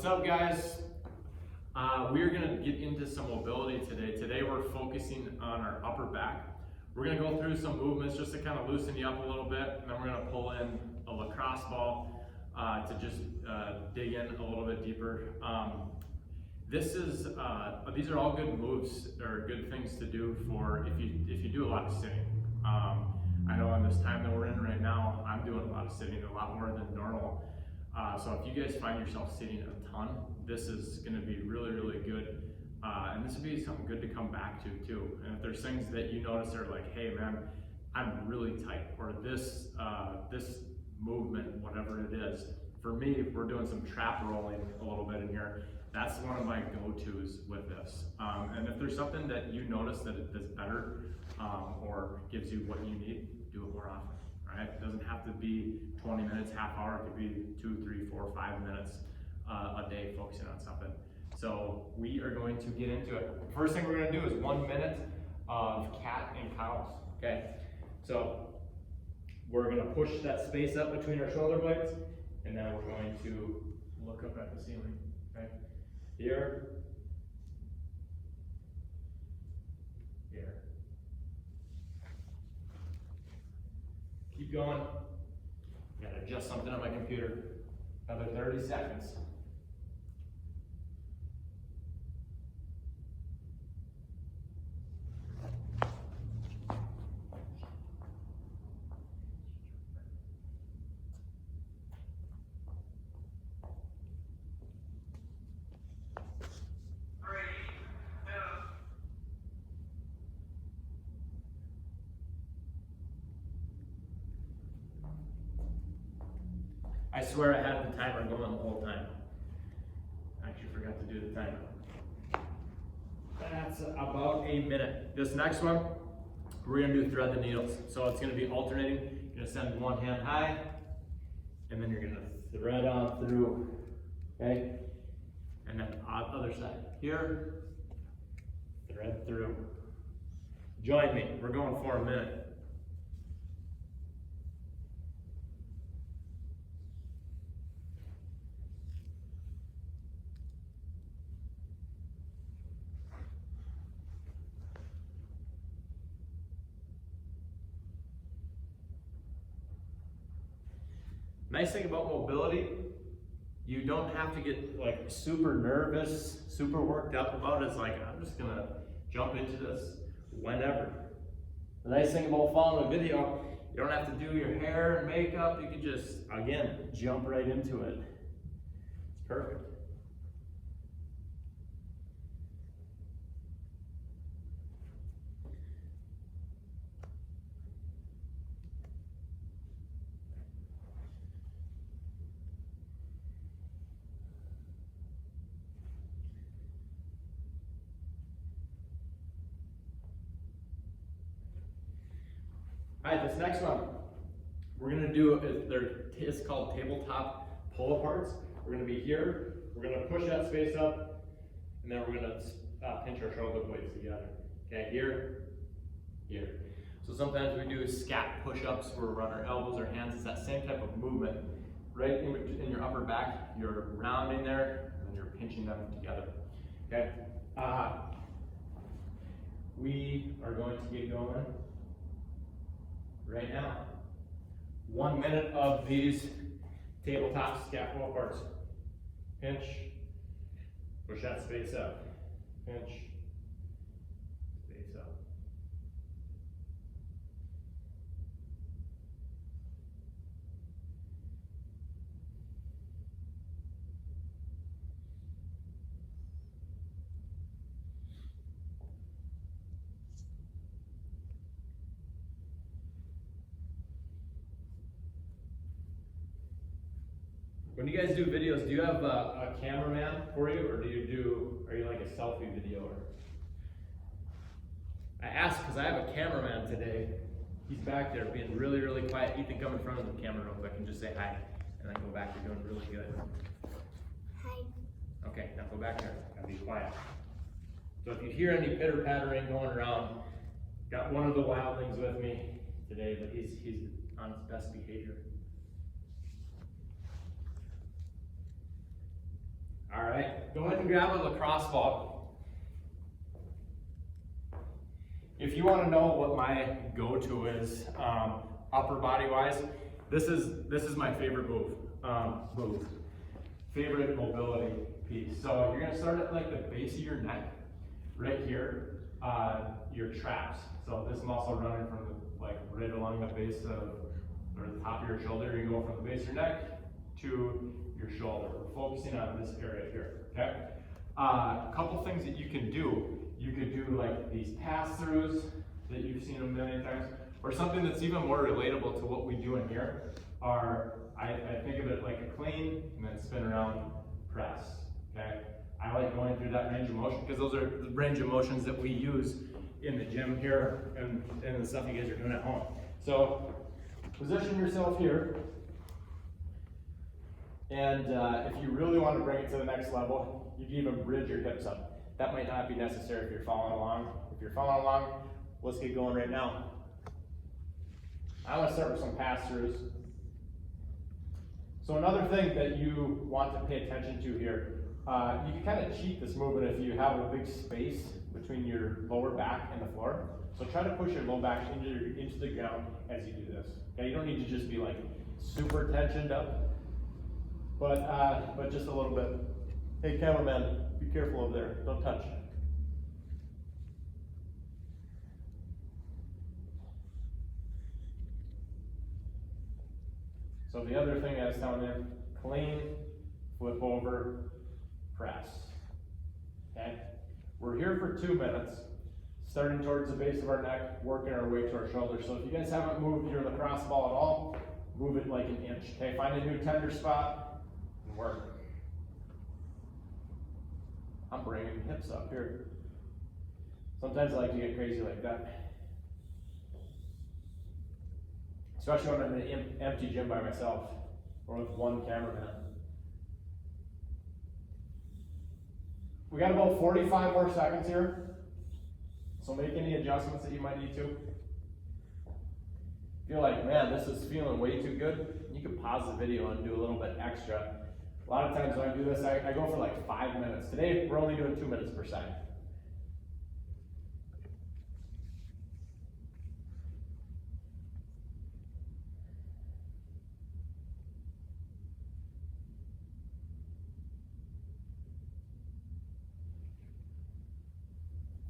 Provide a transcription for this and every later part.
What's up, guys? We're gonna get into some mobility today. Today we're focusing on our upper back. We're gonna go through some movements just to kind of loosen you up a little bit, and then we're gonna pull in a lacrosse ball to just dig in a little bit deeper. These are all good moves or good things to do for if you do a lot of sitting. I know in this time that we're in right now, I'm doing a lot of sitting, a lot more than normal. So if you guys find yourself sitting a ton, this is going to be really, really good. And this would be something good to come back to too. And if there's things that you notice are like, hey man, I'm really tight, or this movement, whatever it is. For me, if we're doing some trap rolling a little bit in here, that's one of my go-tos with this. And if there's something that you notice that it does better or gives you what you need, do it more often. Right? It doesn't have to be 20 minutes, half hour. It could be 2, 3, 4, 5 minutes a day focusing on something. So we are going to get into it. First thing we're going to do is 1 minute of cat and cows. Okay. So we're going to push that space up between our shoulder blades, and then we're going to look up at the ceiling. Okay. Here. Here. Keep going. Gotta adjust something on my computer. Another 30 seconds. I swear I had the timer going the whole time. I actually forgot to do the timer. That's about a minute. This next one, we're gonna do thread the needles. So it's gonna be alternating. You're gonna send one hand high, and then you're gonna thread on through, okay? And then other side. Here, thread through. Join me, we're going for a minute. Nice thing about mobility, you don't have to get like super nervous, super worked up about it. It's like, I'm just gonna jump into this whenever. The nice thing about following a video, you don't have to do your hair and makeup. You can just, again, jump right into it. It's perfect. All right, this next one, we're gonna do, it's called tabletop pull-aparts. We're gonna be here, we're gonna push that space up, and then we're gonna pinch our shoulder blades together. Okay, here, here. So sometimes we do scat push-ups where we run our elbows, our hands. It's that same type of movement. Right in your upper back, you're rounding there, and then you're pinching them together. Okay, we are going to get going right now. 1 minute of these tabletop scat pull-aparts. Pinch, push that space up. Pinch, space up. When you guys do videos, do you have a cameraman for you, or are you like a selfie videoer? I asked because I have a cameraman today. He's back there being really, really quiet. Ethan, come in front of the camera real quick and just say hi, and then go back. You're doing really good. Hi. Okay, now go back there and be quiet. So if you hear any pitter-pattering going around, got one of the wildlings with me today, but he's on his best behavior. All right, go ahead and grab a lacrosse ball. If you want to know what my go-to is, upper body wise, this is my favorite move. Favorite mobility piece. So you're gonna start at like the base of your neck, right here, your traps. So this muscle running from like right along the base of, or the top of your shoulder. You go from the base of your neck to your shoulder. We're focusing on this area here, okay? A couple things that you can do. You could do like these pass-throughs that you've seen a million times, or something that's even more relatable to what we do in here are, I think of it like a clean and then spin around press, okay? I like going through that range of motion because those are the range of motions that we use in the gym here and the stuff you guys are doing at home. So position yourself here. And if you really want to bring it to the next level, you can even bridge your hips up. That might not be necessary if you're following along. If you're following along, let's get going right now. I want to start with some pass-throughs. So another thing that you want to pay attention to here, you can kind of cheat this movement if you have a big space between your lower back and the floor. So try to push your low back into the ground as you do this. Okay, you don't need to just be like super tensioned up, but just a little bit. Hey, cameraman, be careful over there. Don't touch. So the other thing I was telling you, clean, flip over, press. Okay? We're here for 2 minutes, starting towards the base of our neck, working our way to our shoulder. So if you guys haven't moved your lacrosse ball at all, move it like an inch. Okay, find a new tender spot and work. I'm bringing hips up here. Sometimes I like to get crazy like that. Especially when I'm in an empty gym by myself or with one cameraman. We got about 45 more seconds here. So make any adjustments that you might need to. If you're like, man, this is feeling way too good, you can pause the video and do a little bit extra. A lot of times when I do this, I go for like 5 minutes. Today, we're only doing 2 minutes per set.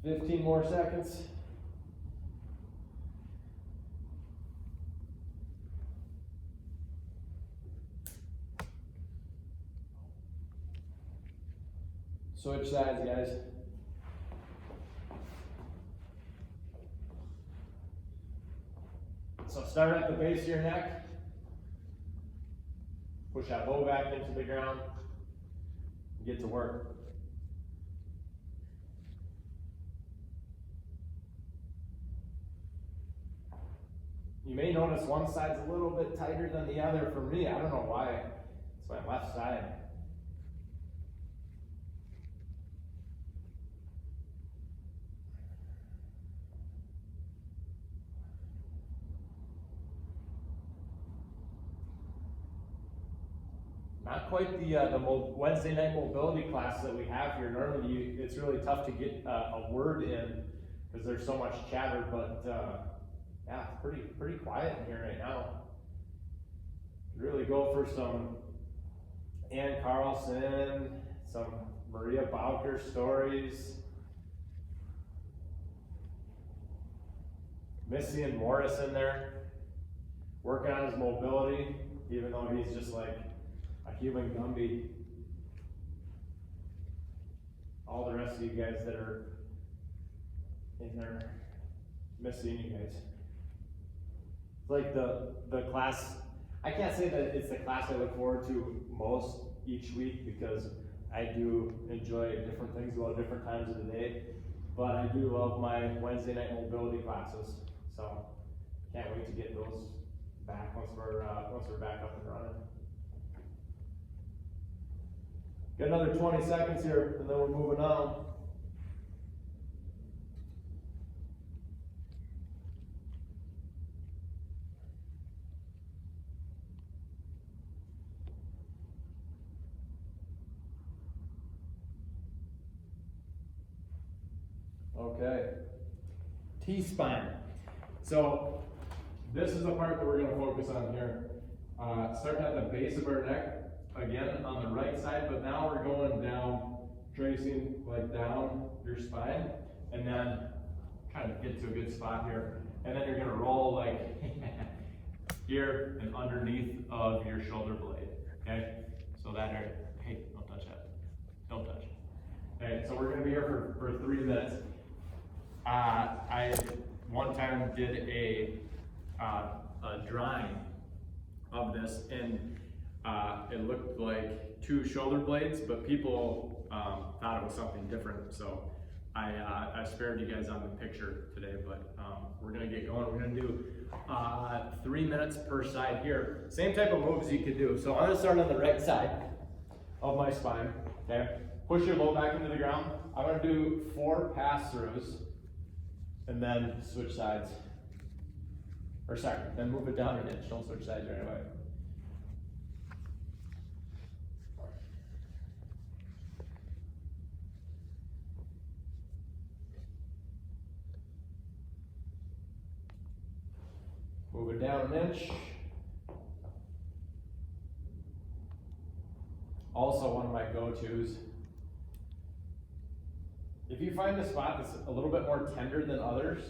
$15 more seconds. Switch sides, guys. So start at the base of your neck. Push that low back into the ground. Get to work. You may notice one side's a little bit tighter than the other. For me, I don't know why. It's my left side. Not quite the Wednesday night mobility class that we have here. Normally, it's really tough to get a word in because there's so much chatter, but yeah, it's pretty quiet in here right now. Really go for some Ann Carlson, some Maria Bowker stories. Missy and Morris in there, working on his mobility, even though he's just like a human Gumby. All the rest of you guys that are in there, missing you guys. It's like the class, I can't say that it's the class I look forward to most each week because I do enjoy different things about different times of the day, but I do love my Wednesday night mobility classes. So can't wait to get those back once we're back up and running. Got another 20 seconds here, and then we're moving on. Okay. T-spine. So this is the part that we're going to focus on here. Starting at the base of our neck, again on the right side, but now we're going down, tracing like down your spine, and then trying to get to a good spot here. And then you're going to roll like here and underneath of your shoulder blade. Okay? So that area. Hey, don't touch that. Don't touch. Okay, so we're going to be here for 3 minutes. I one time did a drawing of this, and it looked like 2 shoulder blades, but people thought it was something different. So I spared you guys on the picture today, but we're gonna get going. We're gonna do 3 minutes per side here. Same type of moves you could do. So I'm gonna start on the right side of my spine. Okay, push your low back into the ground. I'm gonna do 4 pass-throughs, and then switch sides. Or sorry, then move it down an inch. Don't switch sides right away. Move it down an inch. Also, one of my go-tos. If you find a spot that's a little bit more tender than others,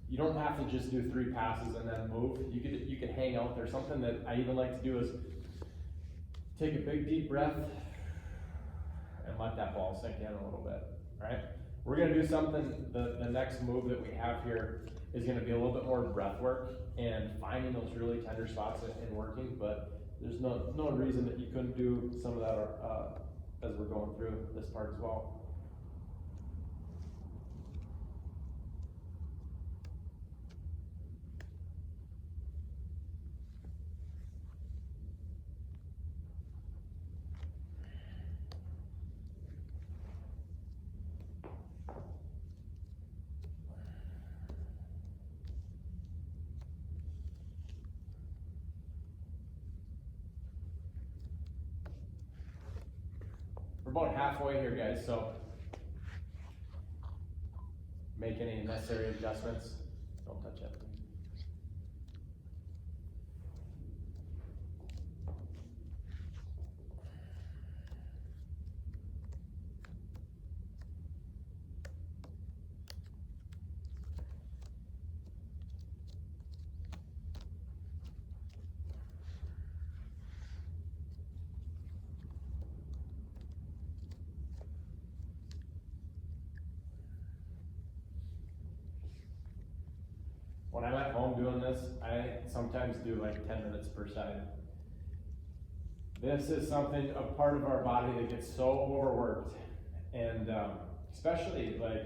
you don't have to just do 3 passes and then move. You could hang out there. Something that I even like to do is take a big deep breath and let that ball sink in a little bit. Right? We're gonna do something. The next move that we have here is gonna be a little bit more breath work and finding those really tender spots and working. But there's no reason that you couldn't do some of that as we're going through this part as well. We're about halfway here, guys, so make any necessary adjustments. Don't touch it. When I'm at home doing this, I sometimes do like 10 minutes per side. This is something, a part of our body that gets so overworked. And especially like,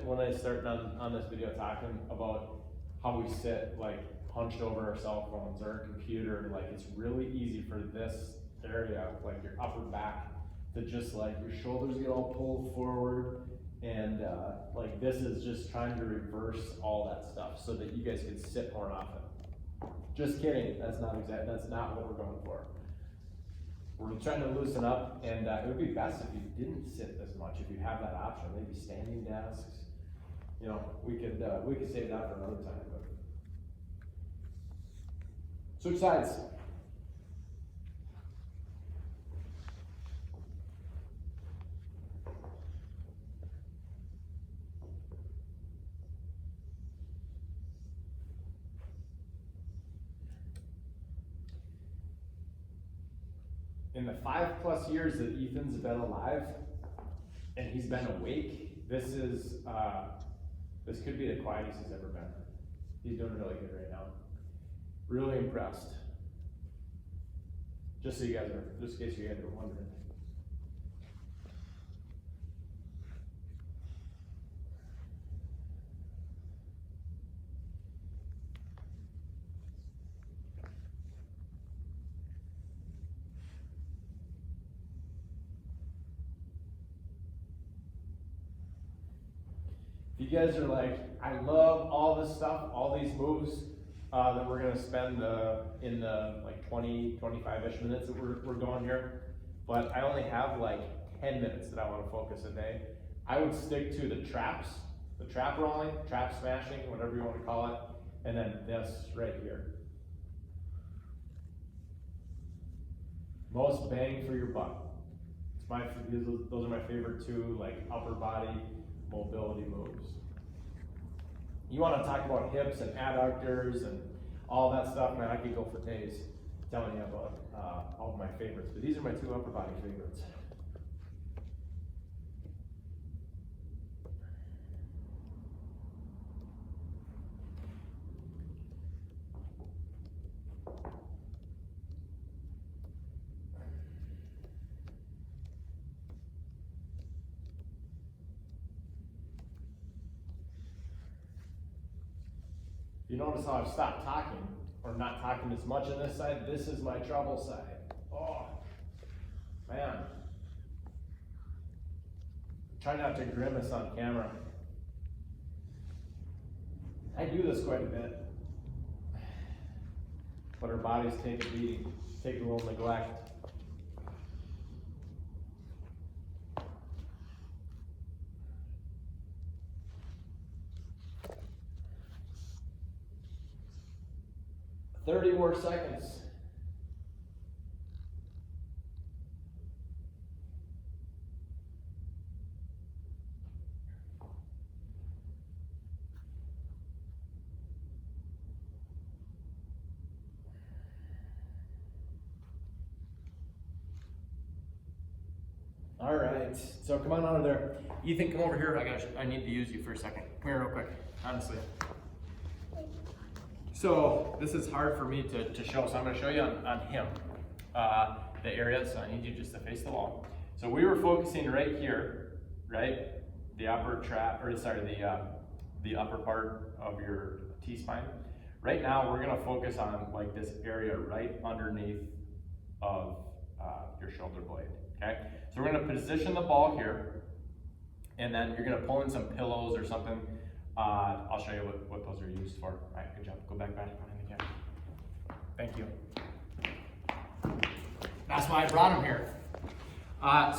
when I start on this video talking about how we sit like hunched over our cell phones or our computer, like it's really easy for this area, like your upper back, to just like your shoulders get all pulled forward. And like this is just trying to reverse all that stuff so that you guys can sit more often. Just kidding, that's not what we're going for. We're trying to loosen up, and it would be best if you didn't sit this much, if you have that option, maybe standing desks. You know, we could save that for another time. But switch sides. In the 5+ years that Ethan's been alive and he's been awake, this could be the quietest he's ever been. He's doing really good right now. Really impressed. Just in case you guys are wondering. If you guys are like, I love all this stuff, all these moves that we're gonna spend in the like 20-25-ish minutes that we're going here, but I only have like 10 minutes that I wanna focus a day, I would stick to the traps, the trap rolling, trap smashing, whatever you want to call it, and then this right here. Most bang for your buck. Those are my favorite two, like upper body mobility moves. You want to talk about hips and adductors and all that stuff, man, I could go for days telling you about all of my favorites, but these are my two upper body favorites. You notice how I've stopped talking, or not talking as much on this side. This is my trouble side. Oh, man. Try not to grimace on camera. I do this quite a bit. But our bodies take a beating, take a little neglect. Thirty more seconds. All right, so come on out of there. Ethan, come over here. I need to use you for a second. Come here real quick, honestly. So this is hard for me to show, so I'm gonna show you on him, the areas, so I need you just to face the wall. So we were focusing right here, right? The upper trap, or sorry, the upper part of your T-spine. Right now, we're gonna focus on like this area right underneath of your shoulder blade, okay? So we're gonna position the ball here, and then you're gonna pull in some pillows or something. I'll show you what those are used for. All right, good job. Go back behind the camera. Thank you. That's why I brought him here.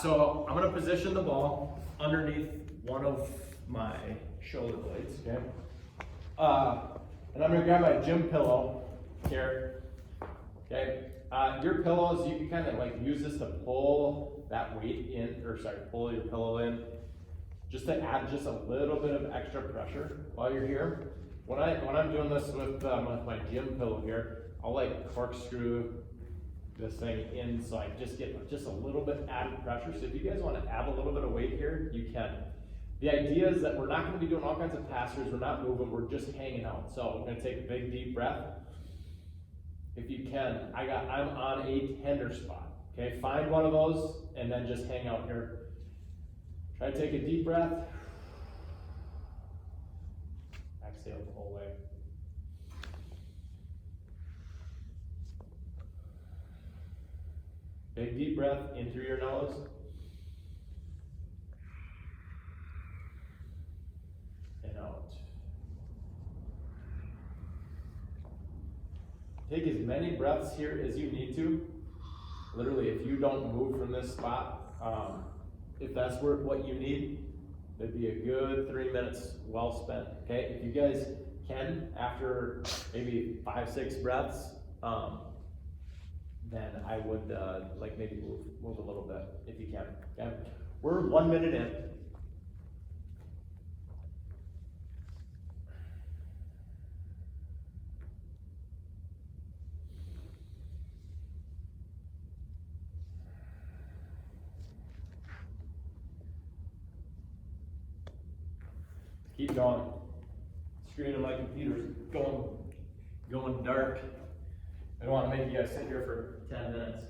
So I'm gonna position the ball underneath one of my shoulder blades, okay? And I'm gonna grab my gym pillow here, okay? Your pillows, you can kind of like use this to pull that weight in, or sorry, pull your pillow in, just to add just a little bit of extra pressure while you're here. When I'm doing this with my gym pillow here, I'll like corkscrew this thing in so I just get just a little bit added pressure. So if you guys want to add a little bit of weight here, you can. The idea is that we're not going to be doing all kinds of pass-throughs, we're not moving, we're just hanging out. So we're going to take a big deep breath. If you can, I'm on a tender spot. Okay, find one of those and then just hang out here. Try to take a deep breath. Exhale the whole way. Big deep breath in through your nose. And out. Take as many breaths here as you need to. Literally, if you don't move from this spot, if that's what you need, it'd be a good 3 minutes well spent. Okay, if you guys can, after maybe 5-6 breaths, then I would like maybe move a little bit if you can. Okay, we're 1 minute in. Keep going. Screen on my computer's going dark. I don't want to make you guys sit here for 10 minutes.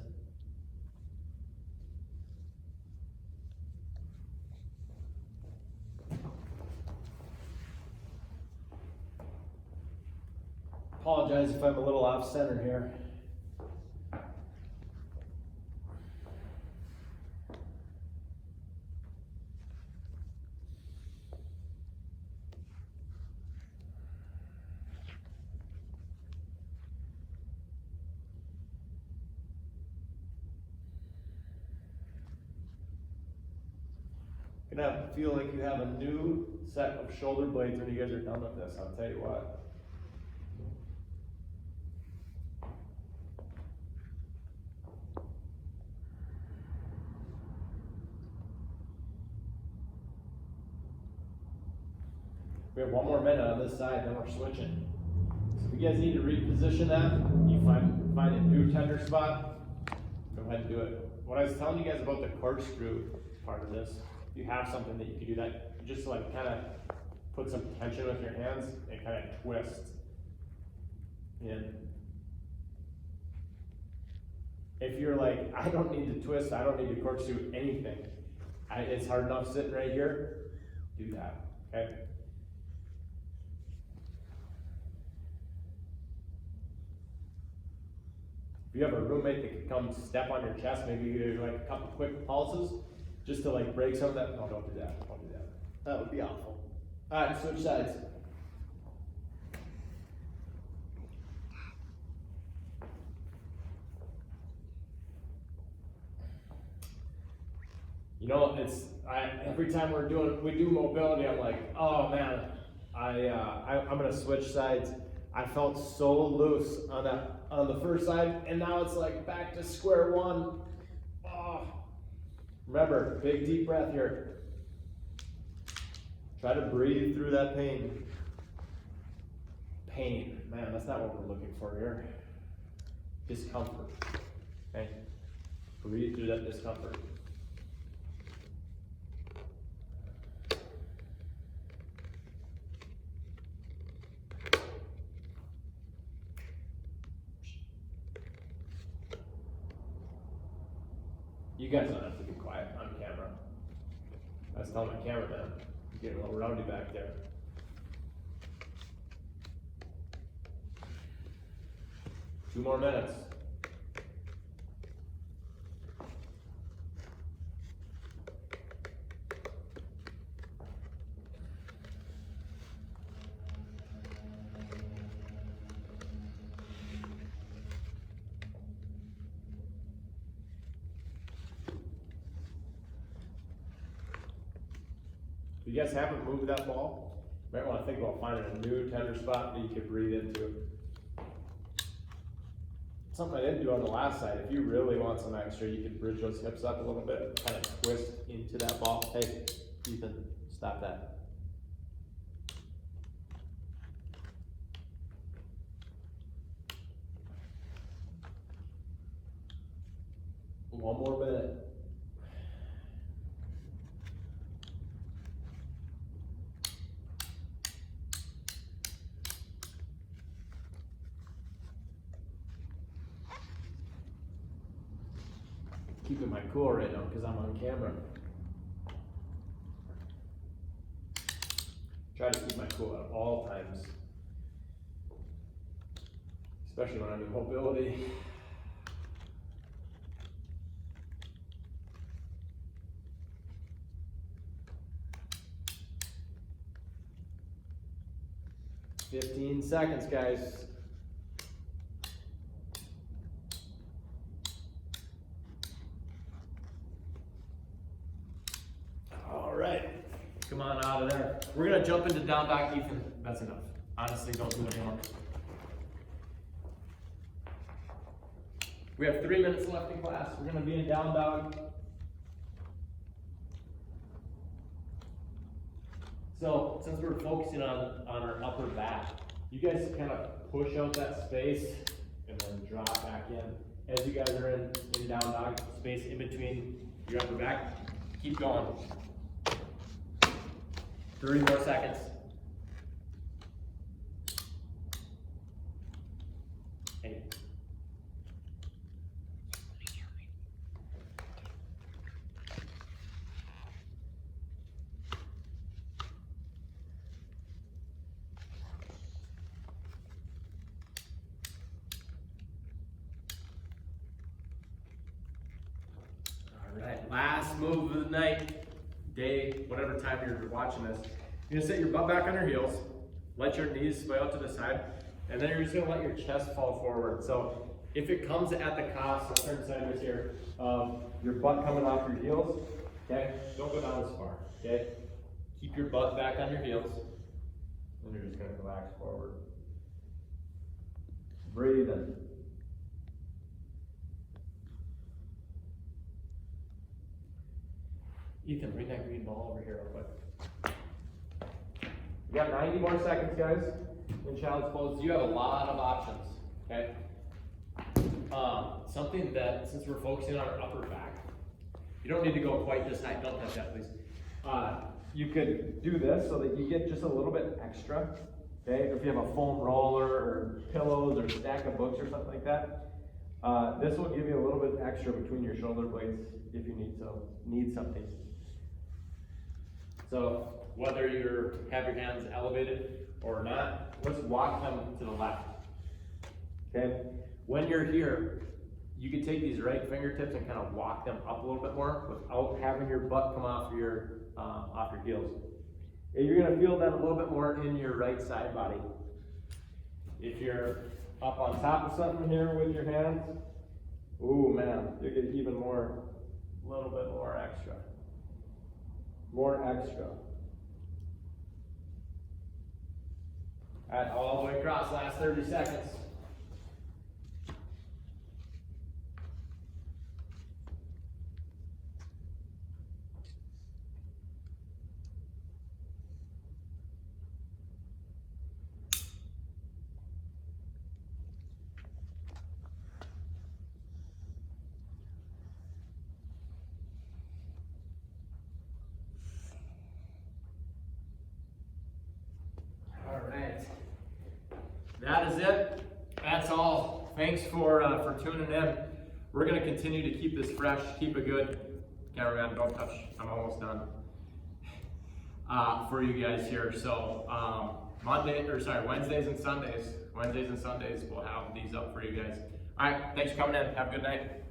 Apologize if I'm a little off center here. gonna feel like you have a new set of shoulder blades when you guys are done with this, I'll tell you what. We have one more minute on this side, then we're switching. So if you guys need to reposition that, you find a new tender spot, go ahead and do it. What I was telling you guys about the corkscrew part of this, if you have something that you can do that, just to like kind of put some tension with your hands and kind of twist in. If you're like, I don't need to twist, I don't need to corkscrew anything, it's hard enough sitting right here, do that, okay? If you have a roommate that can come step on your chest, maybe you do like a couple quick pulses, just to like break some of that. No, don't do that, don't do that. That would be awful. All right, switch sides. You know, every time we do mobility, I'm like, oh man, I'm gonna switch sides. I felt so loose on the first side, and now it's like back to square one. Oh. Remember, big deep breath here. Try to breathe through that pain. Pain, man, that's not what we're looking for here. Discomfort, okay? Breathe through that discomfort. You guys don't have to be quiet on camera. I was telling my cameraman, you're getting a little rowdy back there. Two more minutes. If you guys haven't moved that ball, you might want to think about finding a new tender spot that you can breathe into. Something I didn't do on the last side, if you really want some extra, you can bridge those hips up a little bit, kind of twist into that ball. Hey, Ethan, stop that. One more minute. Keeping my cool right now because I'm on camera. Try to keep my cool at all times, especially when I'm in mobility. "15 seconds, guys. Come on out of there. We're gonna jump into down dog, Ethan. That's enough. Honestly, don't do it anymore. We have 3 minutes left in class. We're gonna be in down dog. So, since we're focusing on our upper back, you guys kind of push out that space and then drop back in. As you guys are in down dog, space in between your upper back, keep going. 30 more seconds. Hey. All right, last move of the night. Day, whatever time you're watching this, you're gonna set your butt back on your heels, let your knees sway out to the side, and then you're just gonna let your chest fall forward. So if it comes at the cost, I'll turn sideways here, of your butt coming off your heels, okay, don't go down as far. okay? Keep your butt back on your heels. And you're just gonna relax forward. Breathe in. Ethan, bring that green ball over here real quick. We got 90 more seconds, guys, in child's pose. You have a lot of options, okay? Something that, since we're focusing on our upper back, you don't need to go quite this high. Don't touch that, please. You could do this so that you get just a little bit extra, okay? If you have a foam roller or pillows or stack of books or something like that, this will give you a little bit extra between your shoulder blades if you need something. So whether you have your hands elevated or not, let's walk them to the left. Okay? When you're here, you can take these right fingertips and kind of walk them up a little bit more without having your butt come off your heels. And you're gonna feel that a little bit more in your right side body. If you're up on top of something here with your hands, ooh man, you get even more, a little bit more extra. More extra. Alright, all the way across, last 30 seconds. Alright, that is it. That's all. Thanks for tuning in. We're going to continue to keep this fresh, keep it good. Cameraman, don't touch. I'm almost done. For you guys here. So Wednesdays and Sundays, we'll have these up for you guys. Alright, thanks for coming in. Have a good night.